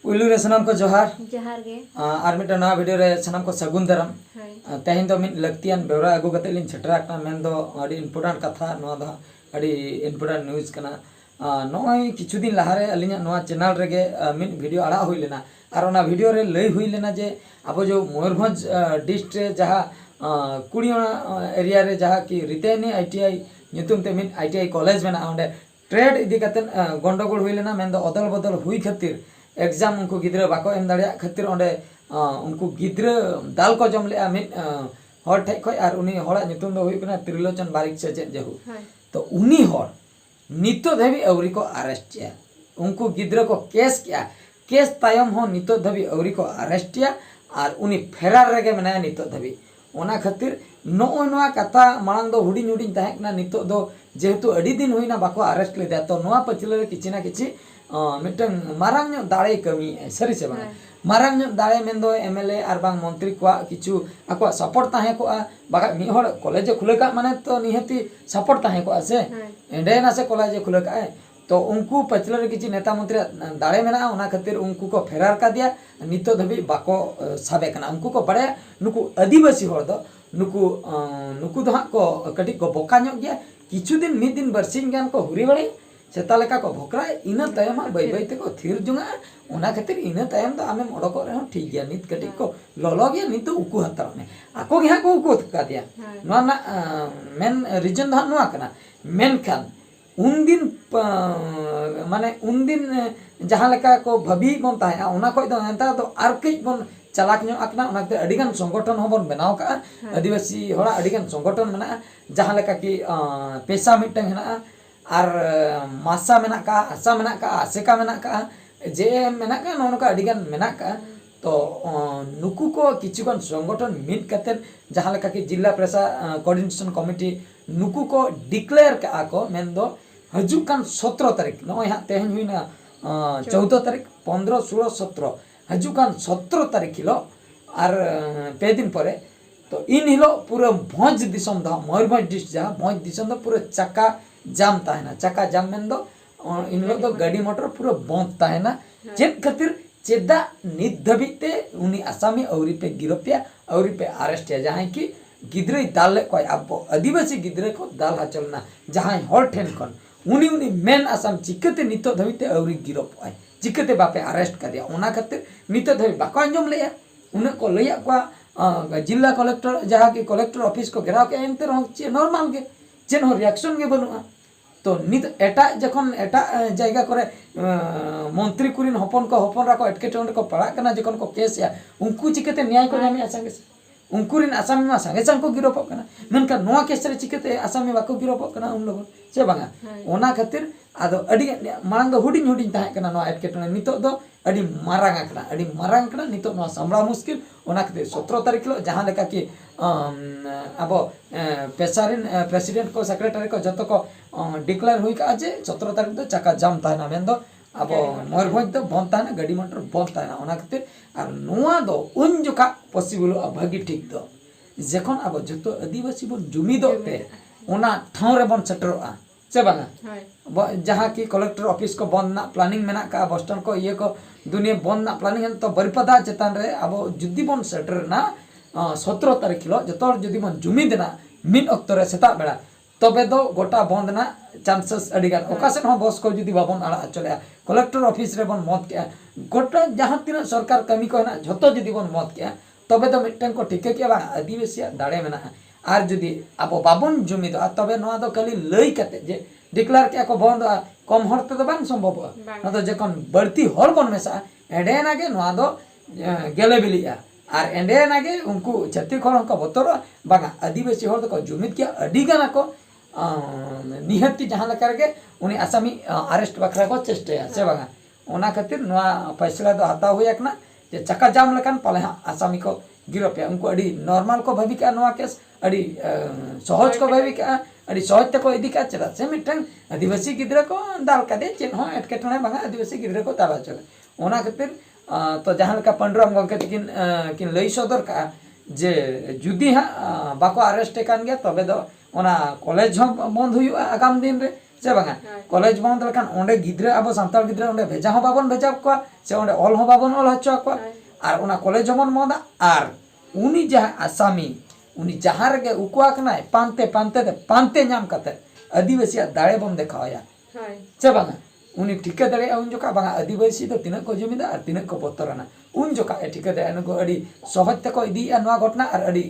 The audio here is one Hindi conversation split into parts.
पुलू रे सनाम को जोहार जोहार गे और मिट्टा नवा वीडियो रे सनाम को सगुन दरम तेहन दो मिट लक्तियान बेवरा अगु कते लिन छटरा कना मेन दो अडी इम्पोर्टेंट कथा नवा दो अडी इम्पोर्टेंट न्यूज़ कना नॉय किछु दिन लहारे अलिना नवा चैनल रेगे मिट वीडियो आड़ा हुई लेना और ओना वीडियो रे लई हुई लेना जे अब जो मयूरभंज डिस्ट्रिक्ट रे जहा कुड़ियोना एरिया रे जहा कि रितेनी आईटीआई नितुम ते मिट आईटीआई कॉलेज में ओंडे ट्रेड इदी कते गंडगोल हुई लेना मेन दो अदल बदल हुई खातिर एग्जाम उनको गिद्रा बाको एम दाड़िया खातिर ओंडे उनको गिद्रा दाल को जम ले मिट हर ठे खय और उनी हड़ा नितुम दो हुई कना त्रिलोचन बारिक से चेत जहु तो उनी हर नितो धबी अवरी को अरेस्ट किया उनको गिद्रा को केस किया केस तायम हो नितो धबी अवरी को अरेस्ट किया और उनी फेरार रेगे मनाया नितो धबी ओना खातिर नोय नोआ कथा मांग दो हुडिन हुडिन ताहेकना नितो दो जेहेतु अडी दिन हुईना बाको अरेस्ट लेदा तो नोआ पचले रे किछि ना किछि मिटन मारांग दाड़े कमी सरी से बा मारांग दाड़े मेन दो एमएलए आर बांग मंत्री को किछु आको सपोर्ट ताहे को बागा मी हर कॉलेज खुले का माने तो निहति सपोर्ट ताहे को से एंडे ना से कॉलेज खुले का तो उनको पचले रे किछि नेता मंत्री दाड़े मेना ओना खातिर उनको को फेरार का दिया नितो धबी बाको साबे कना उनको को बड़े नुकु आदिवासी हर दो नुकु दो को कटी को बोका ᱧᱚᱜ गया किछु दिन मिद दिन बरसिन गान को हुरी बड़े सेता लेका को भोकरा इना तायम बै बै ते को थिर जुंगा ओना खातिर इना तायम तो आमे मोडको रे ठीक गया नित कटी को ललो गया नित उकु हतार ने आको गे को उकु थका दिया नोना ना मेन रीजन दा नोआ कना मेन खान उन दिन माने उन दिन जहां लेका को भबी बन ताहे ओना को दो एंता तो आर कई बन चालाक ᱧᱚᱜ akna ओनाते अडिगान संगठन होबन बनाव का आदिवासी होड़ा अडिगान संगठन मेना जहां लेका कि पेशा मिटंग हेना और मासा मेना का आशा मेना का आसेका मेना का जे मेना का नोन का अडिगान मेना का तो नुकु को किछुगन संगठन मिट कते जहां लेका कि जिला प्रेसा कोऑर्डिनेशन कमिटी नुकु को डिक्लेयर का को मेन दो हजुकान 17 तारीख नय हा तेहन हुइना 14 तारीख 15 16 17 हजुकान 17 तारीख हिलो और पे दिन परे तो इन हिलो पूरा भोज दिसम दा मयूरभंज डिस्ट्रिक्ट जहाँ भोज दिसम दा पूरा चक्का जाम ताहेना चक्का जाम मेन दो इन हिलो तो गाड़ी मोटर पूरा बंद ताहेना चेत खातिर चेदा नित धबिते उनी आसामी औरी पे गिरफ्तार औरी पे अरेस्ट है जहाँ की गिद्रे दाल को अब आदिवासी गिद्रे को दाल हचलना जहाँ हर ठेन खन उनी उनी मेन आसाम चिकते नितो धबिते औरी गिरफ्तार चिकते बापे अरेस्ट कर दिया ओना खातिर नितो धबी बाको अंजम लेया उन को लैया को जिला कलेक्टर जहाँ की कलेक्टर ऑफिस को घेराव के एनते रह नॉर्मल के चेन हो रिएक्शन के बनुआ तो नित एटा जखन एटा जायगा करे मंत्री कुरिन हपन राको एटकेटोन को पड़ा कना जखन को केस या उनको चिकते न्याय को नामे संगे उनकुरिन आसामी मा संगे संग को गिरफ कना मेनका नोआ केस रे चिकते आसामी बाको गिरफ कना उन लोग से बांगा ओना खातिर आदो अडी मांग दो हुडिन हुडिन ताहे कना नोआ एटकेटोन नितो दो अडी मारांग कना नितो नोआ सामड़ा मुश्किल ओना खातिर 17 तारीख लो जहां लेका कि अब पेसारिन प्रेसिडेंट को सेक्रेटरी को जतो को डिक्लेयर हुई का जे 17 तारीख दो चक्का जाम ताहेना मेन दो अब मयूरभंज दो बंद ताहेना गाड़ी मोटर बंद ताहेना ओना खातिर और नोआ दो उन जोका पॉसिबल भागी ठीक दो जखन अब जतो आदिवासी बन जुमिदो पे ओना ठाव रे बन सेटरोआ से बांगा जहाँ की कलेक्टर ऑफिस को बंद ना प्लानिंग मेना का बस स्टैंड को ये को दुनिया बंद ना प्लानिंग तो बरिपदा चेतान रे अब जुदी बन सेटर ना 17 तारीख हिलो जतो जुदी बन जुमिद ना मिन अक्तो रे सेता बेड़ा तबे दो गोटा बंद ना चांसेस अडिगान ओकासन हो बस को जुदी बाबन आड़ा चले कलेक्टर ऑफिस रे बन मत के गोटा जहाँ तीन सरकार कमी को ना जतो जुदी बन मत के तबे तो मिटन को ठीक के बा आदिवासी दाड़े मेना आर जुदी अब बाबन जुमिद तबे नोआ दो खाली लई कते जे डिक्लेयर के को बंद कम हर तो बांग संभव ना तो जखन बढ़ती हर बन मेसा एडे नागे नोआ दो गेले बिलिया और एंडे नागे उनको छत्ती खर को बतर बांगा आदिवासी हर को जुमिद के अडिगाना को निहत्ती जहां लका रे उनी आसामी अरेस्ट बखरा को चेष्टा से बांगा ओना खातिर नोआ फैसला दो हता हुई एकना जे चक्का जाम लकान पले आसामी को गिरफ्तार उनको अडी नॉर्मल को भाभी का नोआ केस अडी सहज को भाभी का अडी सहज तक इदी का चला से मिटन आदिवासी गिद्रा को दाल का दे चेन हो एटकेटने बांगा आदिवासी गिद्रा को दाला चले ओना खातिर तो जहां लका पंडराम गंके किन लई सदर का जे जुदी हा बाको अरेस्ट कान गया तबे दो ओना कॉलेज हम बंद हुई आगाम दिन रे से बांगा कॉलेज बंद लेखान ओंडे गिद्रा अब सांताल गिद्रा ओंडे भेजा हो बाबन भेजा को से ओंडे ऑल हो बाबन ऑल हच्चो को और उना कॉलेज जमन मोदा और उनी जहां आसामी उनी जहां रगे उकुआ कनाय पांते नाम कते आदिवासी दाड़े बम देखाया से बांगा उनी ठिका दाड़े उन जोका बांगा आदिवासी तो तिना को जमीदा और तिना को बतरना उन जोका ठिका दाड़े नको अडी सहज तक इदी नवा घटना और अडी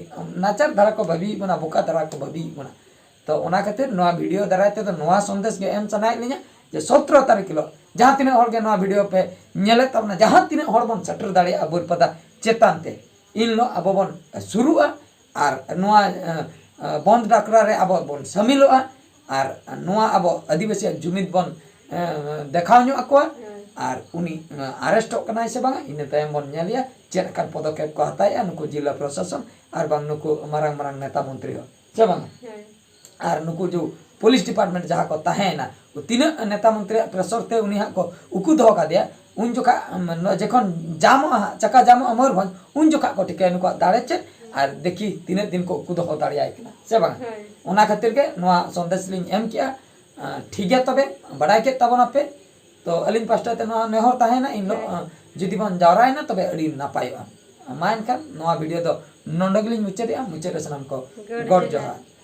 नाचार धारा को भाबी बना बोका धारा को भाबी बना तो ओना खातिर नवा वीडियो दाराय ते तो नवा संदेश के एम सनाय लिया जे 17 तारीख किलो जहां तिना हर के नवा वीडियो पे नेले तबना जहां तिना हर बन सटर दाड़े अबुर पता चेतान ते इन लो अब बन शुरुआ और नवा बंद डाकरा रे अब बन शामिलोआ और नवा अब आदिवासी जुमिद बन देखाव ᱧᱚᱜ ᱟᱠᱚᱣᱟ और उनी अरेस्ट कनाय से बांगा इन तायम बन नेलिया चेक कान पदक्षेप को हताया नुकु जिला प्रशासन और बांग नुकु मारांग मारांग नेता मंत्री हो से बांगा और नुकु जो पुलिस डिपार्टमेंट जहाँ को ताहेना तीना नेता मंत्री प्रेसर ते उनी हा को उकु दो का दिया उन जोखा जखन जामो चका जामो मयूरभंज उन जोखा को टिके नुकु दाड़े चे और देखी तीन दिन को उकु दो दाड़िया से बांगा ओना खातिर के नवा संदेश लिंग एम किया ठीक है तबे बड़ाई के तबना पे तो अलिन पास्टा ते नेहर ताहेना इन जुदी बन जावरायना तबे अड़ी नापायोआ मा एनखान नवा वीडियो दो नोंडगलिन मुचादे सनाम को गॉड जोहार।